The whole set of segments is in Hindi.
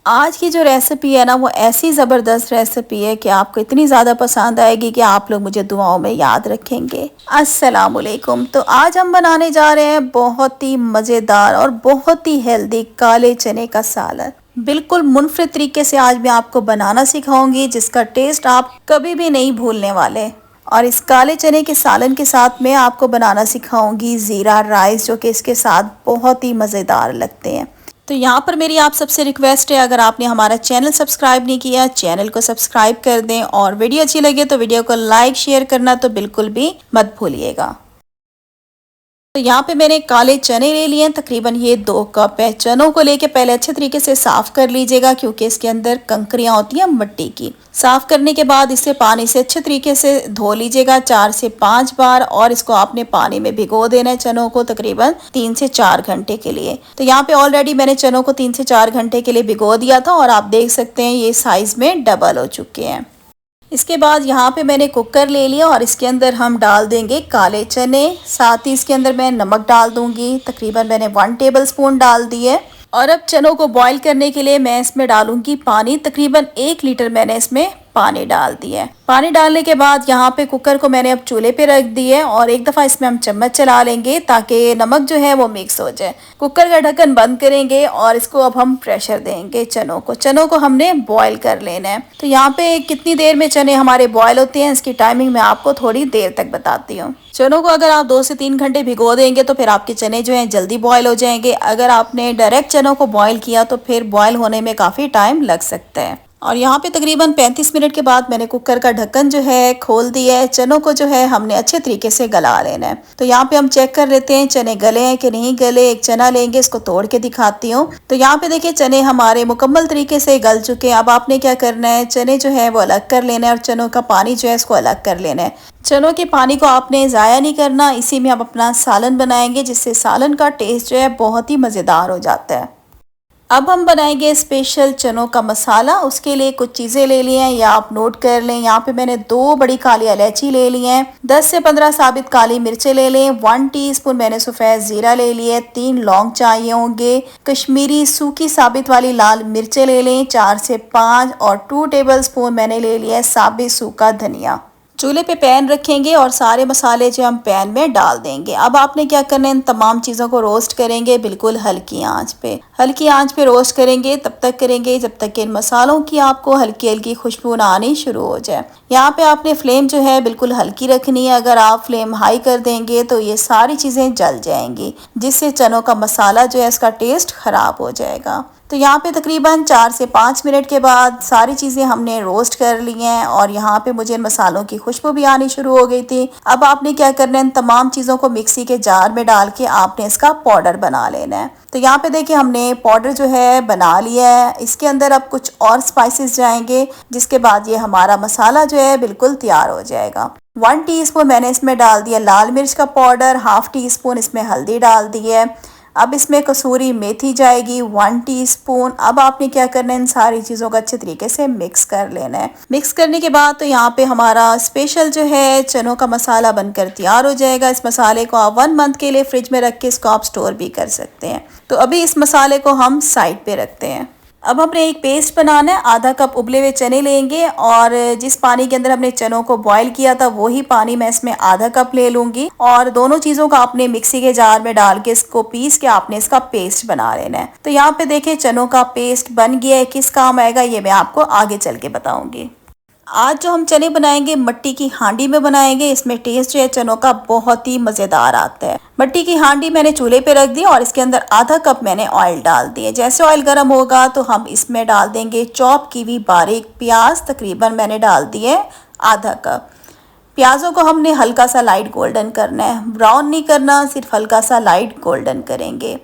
आज की जो रेसिपी है ना वो ऐसी ज़बरदस्त रेसिपी है कि आपको इतनी ज़्यादा पसंद आएगी कि आप लोग मुझे दुआओं में याद रखेंगे। अस्सलाम वालेकुम। तो आज हम बनाने जा रहे हैं बहुत ही मज़ेदार और बहुत ही हेल्दी काले चने का सालन। बिल्कुल मुनफरिद तरीके से आज मैं आपको बनाना सिखाऊंगी जिसका टेस्ट आप कभी भी नहीं भूलने वाले। और इस काले चने के सालन के साथ मैं आपको बनाना सिखाऊंगी ज़ीरा राइस, जो कि इसके साथ बहुत ही मज़ेदार लगते हैं। तो यहाँ पर मेरी आप सबसे रिक्वेस्ट है, अगर आपने हमारा चैनल सब्सक्राइब नहीं किया, चैनल को सब्सक्राइब कर दें और वीडियो अच्छी लगे तो वीडियो को लाइक शेयर करना तो बिल्कुल भी मत भूलिएगा। तो यहाँ पे मैंने काले चने ले लिए हैं, तकरीबन ये 2 कप है। चनों को लेके पहले अच्छे तरीके से साफ़ कर लीजिएगा क्योंकि इसके अंदर कंकरियाँ होती हैं मिट्टी की। साफ़ करने के बाद इसे पानी से अच्छे तरीके से धो लीजिएगा 4 से 5 बार, और इसको आपने पानी में भिगो देना है चनों को तकरीबन 3 से 4 घंटे के लिए। तो यहाँ पे ऑलरेडी मैंने चनों को 3 से 4 घंटे के लिए भिगो दिया था और आप देख सकते हैं ये साइज़ में डबल हो चुके हैं। इसके बाद यहाँ पे मैंने कुकर ले लिया और इसके अंदर हम डाल देंगे काले चने। साथ ही इसके अंदर मैं नमक डाल दूंगी, तकरीबन मैंने 1 टेबल स्पून डाल दी है। और अब चनों को बॉईल करने के लिए मैं इसमें डालूंगी पानी, तकरीबन 1 लीटर मैंने इसमें पानी डाल दिया है। पानी डालने के बाद यहाँ पे कुकर को मैंने अब चूल्हे पे रख दिया है और एक दफ़ा इसमें हम चम्मच चला लेंगे ताकि नमक जो है वो मिक्स हो जाए। कुकर का ढक्कन बंद करेंगे और इसको अब हम प्रेशर देंगे। चनों को हमने बॉईल कर लेना है। तो यहाँ पे कितनी देर में चने हमारे बॉईल होते हैं इसकी टाइमिंग मैं आपको थोड़ी देर तक बताती हूँ। चनों को अगर आप 2 से 3 घंटे भिगो देंगे तो फिर आपके चने जो हैं जल्दी बॉयल हो जाएंगे। अगर आपने डायरेक्ट चनों को बॉयल किया तो फिर बॉयल होने में काफ़ी टाइम लग सकता है। और यहाँ पे तकरीबन 35 मिनट के बाद मैंने कुकर का ढक्कन जो है खोल दिया है। चनों को जो है हमने अच्छे तरीके से गला लेना है। तो यहाँ पे हम चेक कर लेते हैं चने गले हैं कि नहीं गले। एक चना लेंगे, इसको तोड़ के दिखाती हूँ। तो यहाँ पे देखिए चने हमारे मुकम्मल तरीके से गल चुके हैं। अब आपने क्या करना है, चने जो है वो अलग कर लेना है और चनों का पानी जो है इसको अलग कर लेना है। चनों के पानी को आपने ज़ाया नहीं करना, इसी में हम अपना सालन बनाएंगे जिससे सालन का टेस्ट जो है बहुत ही मज़ेदार हो जाता है। अब हम बनाएंगे स्पेशल चनों का मसाला। उसके लिए कुछ चीज़ें ले ली हैं या आप नोट कर लें। यहाँ पे मैंने 2 बड़ी काली इलायची ले ली हैं, 10 से 15 साबित काली मिर्चें ले लें, 1 टीस्पून मैंने सफ़ेद ज़ीरा ले लिया, 3 लौंग चाहिए होंगे, कश्मीरी सूखी साबित वाली लाल मिर्चें ले लें 4 से 5, और 2 टेबल स्पून मैंने ले लिया है साबित सूखा धनिया। चूल्हे पे पैन रखेंगे और सारे मसाले जो हम पैन में डाल देंगे। अब आपने क्या करना है, इन तमाम चीज़ों को रोस्ट करेंगे बिल्कुल हल्की आंच पे। हल्की आंच पे रोस्ट करेंगे, तब तक करेंगे जब तक कि इन मसालों की आपको हल्की हल्की खुशबू ना आनी शुरू हो जाए। यहाँ पे आपने फ्लेम जो है बिल्कुल हल्की रखनी है। अगर आप फ्लेम हाई कर देंगे तो ये सारी चीज़ें जल जाएंगी जिससे चनों का मसाला जो है इसका टेस्ट ख़राब हो जाएगा। तो यहाँ पे तकरीबन 4 से 5 मिनट के बाद सारी चीज़ें हमने रोस्ट कर ली हैं और यहाँ पे मुझे इन मसालों की खुशबू भी आनी शुरू हो गई थी। अब आपने क्या करना है, इन तमाम चीज़ों को मिक्सी के जार में डाल के आपने इसका पाउडर बना लेना है। तो यहाँ पे देखिए हमने पाउडर जो है बना लिया है। इसके अंदर अब कुछ और स्पाइसेस जाएंगे जिसके बाद ये हमारा मसाला जो है बिल्कुल तैयार हो जाएगा। 1 टीस्पून मैंने इसमें डाल दिया लाल मिर्च का पाउडर, 1/2 टीस्पून इसमें हल्दी डाल दी है। अब इसमें कसूरी मेथी जाएगी 1 टीस्पून। अब आपने क्या करना है, इन सारी चीज़ों को अच्छे तरीके से मिक्स कर लेना है। मिक्स करने के बाद तो यहाँ पे हमारा स्पेशल जो है चनों का मसाला बनकर तैयार हो जाएगा। इस मसाले को आप 1 मंथ के लिए फ्रिज में रख के इसको आप स्टोर भी कर सकते हैं। तो अभी इस मसाले को हम साइड पे रखते हैं। अब हमने एक पेस्ट बनाना है। आधा कप उबले हुए चने लेंगे और जिस पानी के अंदर हमने चनों को बॉईल किया था वही पानी मैं इसमें आधा कप ले लूंगी और दोनों चीज़ों को आपने मिक्सी के जार में डाल के इसको पीस के आपने इसका पेस्ट बना लेना है। तो यहाँ पे देखें चनों का पेस्ट बन गया है। किस काम आएगा ये मैं आपको आगे चल के बताऊंगी। आज जो हम चने बनाएंगे मिट्टी की हांडी में बनाएंगे। इसमें टेस्ट जो है चनों का बहुत ही मज़ेदार आता है। मिट्टी की हांडी मैंने चूल्हे पे रख दी और इसके अंदर आधा कप मैंने ऑयल डाल दिए। जैसे ऑयल गर्म होगा तो हम इसमें डाल देंगे चॉप की हुई बारीक प्याज, तकरीबन मैंने डाल दिए आधा कप। प्याज़ों को हमने हल्का सा लाइट गोल्डन करना है, ब्राउन नहीं करना, सिर्फ हल्का सा लाइट गोल्डन करेंगे।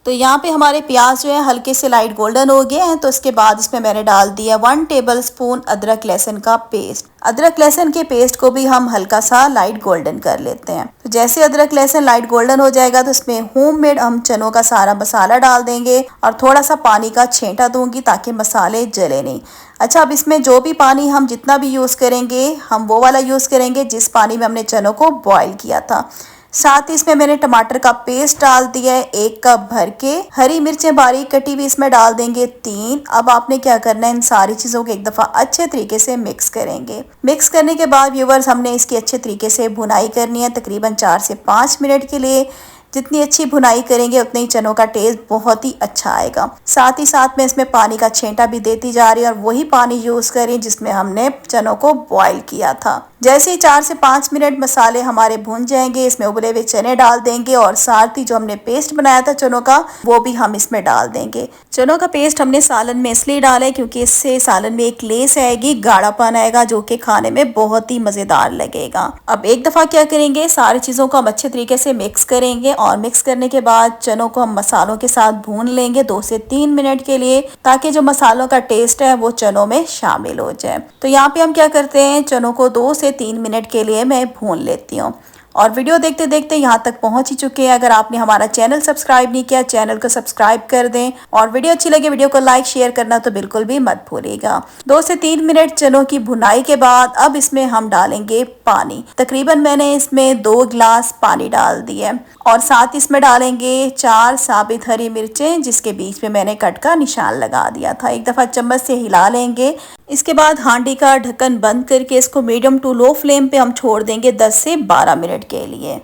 तो यहाँ पे हमारे प्याज जो है हल्के से लाइट गोल्डन हो गए हैं। तो इसके बाद इसमें मैंने डाल दिया 1 टेबल स्पून अदरक लहसुन का पेस्ट। अदरक लहसुन के पेस्ट को भी हम हल्का सा लाइट गोल्डन कर लेते हैं। तो जैसे अदरक लहसुन लाइट गोल्डन हो जाएगा तो इसमें होममेड हम चनों का सारा मसाला डाल देंगे और थोड़ा सा पानी का छींटा दूंगी ताकि मसाले जले नहीं। अच्छा, अब इसमें जो भी पानी हम जितना भी यूज़ करेंगे हम वो वाला यूज़ करेंगे जिस पानी में हमने चनों को बॉयल किया था। साथ ही इसमें मैंने टमाटर का पेस्ट डाल दिया है 1 कप भर के। हरी मिर्चें बारीक कटी हुई इसमें डाल देंगे 3। अब आपने क्या करना है, इन सारी चीजों को एक दफा अच्छे तरीके से मिक्स करेंगे। मिक्स करने के बाद व्यूवर्स हमने इसकी अच्छे तरीके से भुनाई करनी है तकरीबन 4 से 5 मिनट के लिए। जितनी अच्छी भुनाई करेंगे उतने ही चनों का टेस्ट बहुत ही अच्छा आएगा। साथ ही साथ में इसमें पानी का छेंटा भी देती जा रही है और वही पानी यूज करें जिसमें हमने चनों को बॉईल किया था। जैसे ही 4 से 5 मिनट मसाले हमारे भुन जाएंगे, इसमें उबले हुए चने डाल देंगे और साथ ही जो हमने पेस्ट बनाया था चनों का वो भी हम इसमें डाल देंगे। चनों का पेस्ट हमने सालन में इसलिए डाला है क्योंकि इससे सालन में एक लेस आएगी, गाढ़ापन आएगा जो कि खाने में बहुत ही मजेदार लगेगा। अब एक दफा क्या करेंगे, सारी चीजों को हम अच्छे तरीके से मिक्स करेंगे और मिक्स करने के बाद चनों को हम मसालों के साथ भून लेंगे 2 से 3 मिनट के लिए, ताकि जो मसालों का टेस्ट है वो चनों में शामिल हो जाए। तो यहाँ पे हम क्या करते हैं, चनों को 2 से 3 मिनट के लिए मैं भून लेती हूँ। और वीडियो देखते देखते यहाँ तक पहुँच ही चुके हैं। अगर आपने हमारा चैनल सब्सक्राइब नहीं किया, चैनल को सब्सक्राइब कर दें और वीडियो अच्छी लगे वीडियो को लाइक शेयर करना तो बिल्कुल भी मत भूलिएगा। 2 से 3 मिनट चनों की भुनाई के बाद अब इसमें हम डालेंगे पानी। तकरीबन मैंने इसमें 2 गिलास पानी डाल दिए और साथ इसमें डालेंगे 4 साबित हरी मिर्चें जिसके बीच में मैंने कट का निशान लगा दिया था। एक दफ़ा चम्मच से हिला लेंगे। इसके बाद हांडी का ढक्कन बंद करके इसको मीडियम टू लो फ्लेम पे हम छोड़ देंगे 10 से 12 मिनट के लिए।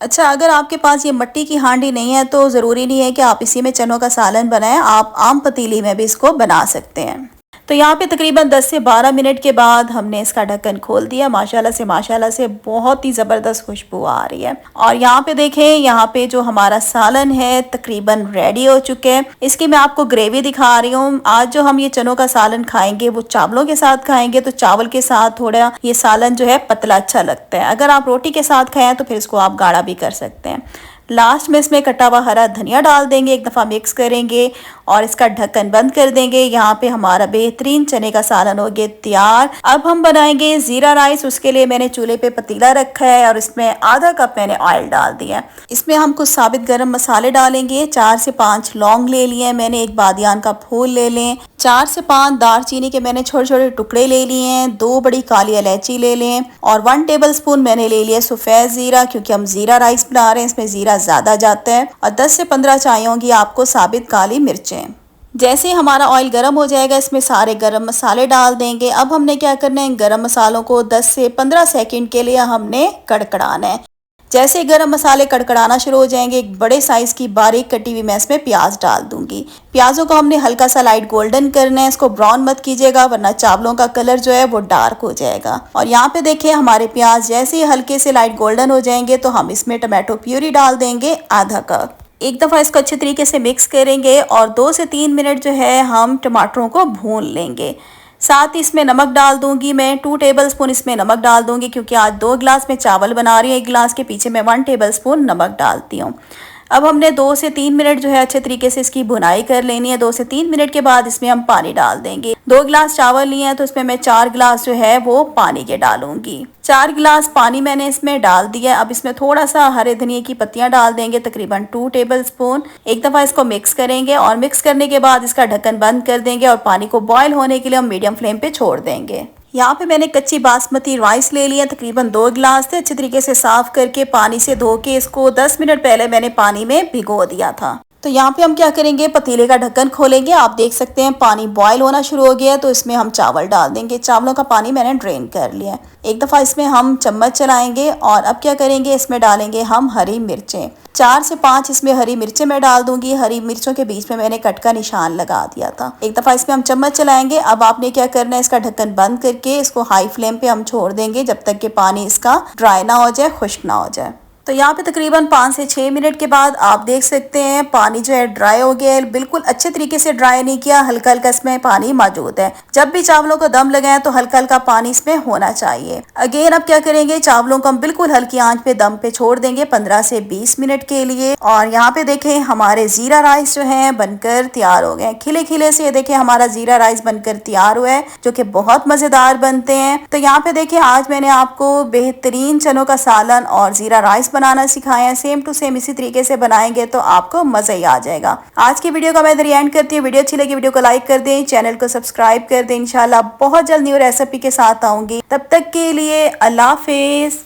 अच्छा, अगर आपके पास ये मिट्टी की हांडी नहीं है तो ज़रूरी नहीं है कि आप इसी में चनों का सालन बनाएं, आप आम पतीली में भी इसको बना सकते हैं। तो यहाँ पे तकरीबन 10 से 12 मिनट के बाद हमने इसका ढक्कन खोल दिया। माशाल्लाह से बहुत ही ज़बरदस्त खुशबू आ रही है। और यहाँ पे देखें, यहाँ पे जो हमारा सालन है तकरीबन रेडी हो चुके हैं। इसकी मैं आपको ग्रेवी दिखा रही हूँ। आज जो हम ये चनों का सालन खाएंगे वो चावलों के साथ खाएंगे, तो चावल के साथ थोड़ा ये सालन जो है पतला अच्छा लगता है। अगर आप रोटी के साथ खाएं तो फिर इसको आप गाढ़ा भी कर सकते हैं। लास्ट में इसमें कटा हुआ हरा धनिया डाल देंगे, एक दफ़ा मिक्स करेंगे और इसका ढक्कन बंद कर देंगे। यहाँ पे हमारा बेहतरीन चने का सालन हो गया तैयार। अब हम बनाएंगे ज़ीरा राइस। उसके लिए मैंने चूल्हे पे पतीला रखा है और इसमें आधा कप मैंने ऑयल डाल दिया। इसमें हम कुछ साबित गरम मसाले डालेंगे। 4 से 5 लौंग ले लिए मैंने, 1 बादियान का फूल ले लें, 4 से 5 दालचीनी के मैंने छोटे छोटे टुकड़े ले लिए हैं, 2 बड़ी काली इलायची ले लें और 1 टेबलस्पून मैंने ले लिया सफ़ेद ज़ीरा, क्योंकि हम ज़ीरा राइस बना रहे हैं इसमें ज़ीरा ज़्यादा जाता है। और 10 से 15 चाहिए होंगी आपको साबित काली मिर्चें। जैसे ही हमारा ऑयल गर्म हो जाएगा इसमें सारे गरम मसाले डाल देंगे। अब हमने क्या करना है, गरम मसालों को 10 से 15 सेकंड के लिए हमने कड़कड़ाना है। जैसे गरम मसाले कड़कड़ाना शुरू हो जाएंगे, एक बड़े साइज की बारीक कटी हुई मैं इसमें प्याज डाल दूंगी। प्याजों को हमने हल्का सा लाइट गोल्डन करना है, इसको ब्राउन मत कीजिएगा वरना चावलों का कलर जो है वो डार्क हो जाएगा। और यहाँ पे देखिए हमारे प्याज जैसे ही हल्के से लाइट गोल्डन हो जाएंगे तो हम इसमें टमाटो प्यूरी डाल देंगे आधा कप। एक दफ़ा इसको अच्छे तरीके से मिक्स करेंगे और 2 से 3 मिनट जो है हम टमाटरों को भून लेंगे। साथ ही इसमें नमक डाल दूंगी मैं, 2 टेबलस्पून इसमें नमक डाल दूंगी क्योंकि आज 2 गिलास में चावल बना रही हूँ, 1 गिलास के पीछे मैं 1 टेबलस्पून नमक डालती हूँ। अब हमने 2 से 3 मिनट जो है अच्छे तरीके से इसकी भुनाई कर लेनी है। 2 से 3 मिनट के बाद इसमें हम पानी डाल देंगे। 2 गिलास चावल लिए हैं तो इसमें मैं 4 गिलास जो है वो पानी के डालूंगी। 4 गिलास पानी मैंने इसमें डाल दिया। अब इसमें थोड़ा सा हरे धनिया की पत्तियां डाल देंगे, तकरीबन 2 टेबलस्पून। एक दफ़ा इसको मिक्स करेंगे और मिक्स करने के बाद इसका ढक्कन बंद कर देंगे और पानी को बॉयल होने के लिए हम मीडियम फ्लेम पे छोड़ देंगे। यहाँ पे मैंने कच्ची बासमती राइस ले लिया, तकरीबन 2 गिलास थे। अच्छे तरीके से साफ करके पानी से धो के इसको 10 मिनट पहले मैंने पानी में भिगो दिया था। तो यहाँ पे हम क्या करेंगे, पतीले का ढक्कन खोलेंगे। आप देख सकते हैं पानी बॉयल होना शुरू हो गया है, तो इसमें हम चावल डाल देंगे। चावलों का पानी मैंने ड्रेन कर लिया है। एक दफ़ा इसमें हम चम्मच चलाएंगे और अब क्या करेंगे, इसमें डालेंगे हम हरी मिर्चें। 4 से 5 इसमें हरी मिर्चें मैं डाल दूंगी। हरी मिर्चों के बीच में मैंने कट का निशान लगा दिया था। एक दफ़ा इसमें हम चम्मच चलाएंगे। अब आपने क्या करना है, इसका ढक्कन बंद करके इसको हाई फ्लेम पे हम छोड़ देंगे जब तक कि पानी इसका ड्राई ना हो जाए, खुश्क ना हो जाए। तो यहाँ पे तकरीबन 5 से 6 मिनट के बाद आप देख सकते हैं पानी जो है ड्राई हो गया है। बिल्कुल अच्छे तरीके से ड्राई नहीं किया, हल्का हल्का इसमें पानी मौजूद है। जब भी चावलों को दम लगाएं तो हल्का हल्का पानी इसमें होना चाहिए। अगेन अब क्या करेंगे, चावलों को हम बिल्कुल हल्की आंच पे दम पे छोड़ देंगे 15 से 20 मिनट के लिए। और यहाँ पे देखें हमारे जीरा राइस जो है बनकर तैयार हो गए। खिले खिले से देखें हमारा जीरा राइस बनकर तैयार हुआ है, जो कि बहुत मजेदार बनते हैं। तो यहाँ पे देखें आज मैंने आपको बेहतरीन चनों का सालन और जीरा राइस बनाना सिखाया है। सेम टू सेम इसी तरीके से बनाएंगे तो आपको मजा ही आ जाएगा। आज की वीडियो का मैं इधर एंड करती हूँ। वीडियो अच्छी लगी वीडियो को लाइक कर दें, चैनल को सब्सक्राइब कर दें। इंशाल्लाह बहुत जल्द न्यू रेसिपी के साथ आऊंगी। तब तक के लिए अल्लाह हाफिज।